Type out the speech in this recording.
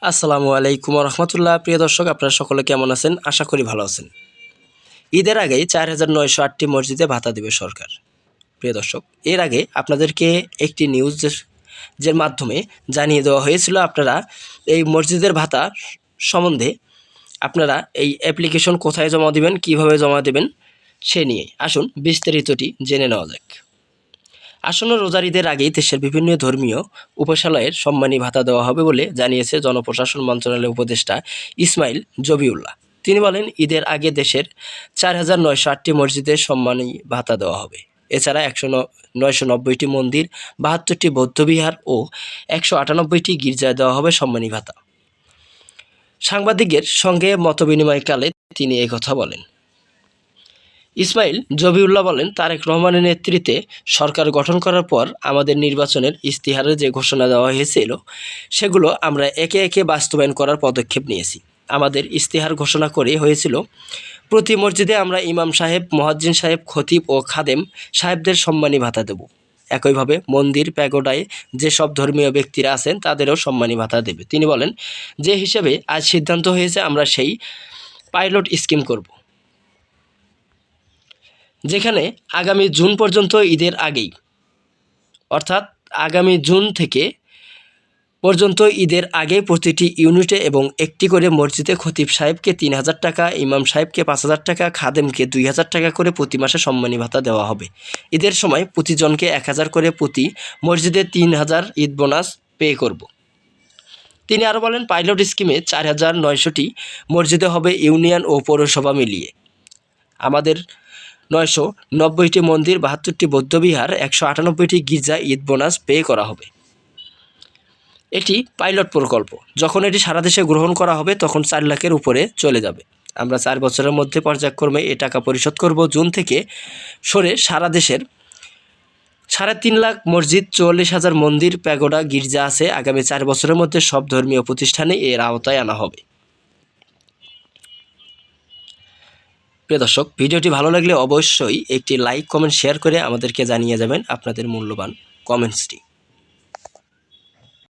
আসসালামু আলাইকুম রহমতুল্লাহ। প্রিয় দর্শক, আপনারা সকলে কেমন আছেন? আশা করি ভালো আছেন। ঈদের আগেই 4,908টি মসজিদে ভাতা দেবে সরকার। প্রিয় দর্শক, এর আগে আপনাদেরকে একটি নিউজের মাধ্যমে জানিয়ে দেওয়া হয়েছিল আপনারা এই মসজিদের ভাতা সম্বন্ধে আপনারা এই অ্যাপ্লিকেশন কোথায় জমা দেবেন, কিভাবে জমা দেবেন সে নিয়ে আসুন বিস্তারিতটি জেনে নেওয়া যাক। আসন্ন রোজার ঈদের আগেই দেশের বিভিন্ন ধর্মীয় উপাসনালয়ের সম্মানী ভাতা দেওয়া হবে বলে জানিয়েছে জনপ্রশাসন মন্ত্রণালয়ের উপদেষ্টা ইসমাইল জবিউল্লাহ। তিনি বলেন, ঈদের আগে দেশের 4,908টি মসজিদে সম্মানী ভাতা দেওয়া হবে। এছাড়া 990টি মন্দির, 72টি বৌদ্ধবিহার ও 198টি গির্জায় দেওয়া হবে সম্মানী ভাতা। সাংবাদিকদের সঙ্গে মতবিনিময়কালে তিনি একথা বলেন। ইসমাইল জবিউল্লাহ বলেন, তারেক রহমানের নেতৃত্বে সরকার গঠন করার পর আমাদের নির্বাচনের ইস্তিহারে যে ঘোষণা দেওয়া হয়েছিল সেগুলো আমরা একে একে বাস্তবায়ন করার পদক্ষেপ নিয়েছি। আমাদের ইস্তিহার ঘোষণা করে হয়েছিল, প্রতি মসজিদে আমরা ইমাম সাহেব, মুয়াজ্জিন সাহেব, খতিব ও খাদেম সাহেবদের সম্মানী ভাতা দেব। একইভাবে মন্দির, প্যাগোডায় যেসব ধর্মীয় ব্যক্তিরা আছেন তাদেরও সম্মানী ভাতা দেবে। তিনি বলেন, যে হিসেবে আজ সিদ্ধান্ত হয়েছে আমরা সেই পাইলট স্কিম করব, যেখানে আগামী জুন পর্যন্ত ঈদের আগেই, অর্থাৎ আগামী জুন থেকে পর্যন্ত ঈদের আগে প্রতিটি ইউনিটে এবং একটি করে মসজিদে খতিব সাহেবকে 3,000 টাকা, ইমাম সাহেবকে 5,000 টাকা, খাদেমকে 2,000 টাকা করে প্রতি মাসে সম্মানী ভাতা দেওয়া হবে। ঈদের সময় প্রতিজনকে 1,000 করে প্রতি মসজিদে 3,000 ঈদ বোনাস পে করব। তিনি আরও বলেন, পাইলট স্কিমে 4,900টি মসজিদে হবে ইউনিয়ন ও পৌরসভা মিলিয়ে। আমাদের 990টি মন্দির, 72টি বৌদ্ধবিহার, 198টি গির্জা ঈদ বোনাস পে করা হবে। এটি পাইলট প্রকল্প। যখন এটি সারা দেশে গ্রহণ করা হবে তখন 4 লাখের উপরে চলে যাবে। আমরা 4 বছরের মধ্যে পর্যায়ক্রমে এ টাকা পরিশোধ করব। জুন থেকে সরে সারা দেশের 3.5 লাখ মসজিদ, 44,000 মন্দির, প্যাগোডা, গির্জা আছে। আগামী 4 বছরের মধ্যে সব ধর্মীয় প্রতিষ্ঠানে এর আওতায় আনা হবে। প্রিয় দর্শক, ভিডিওটি ভালো লাগলে অবশ্যই একটি লাইক, কমেন্ট, শেয়ার করে আমাদেরকে জানিয়ে যাবেন আপনাদের মূল্যবান কমেন্টসটি।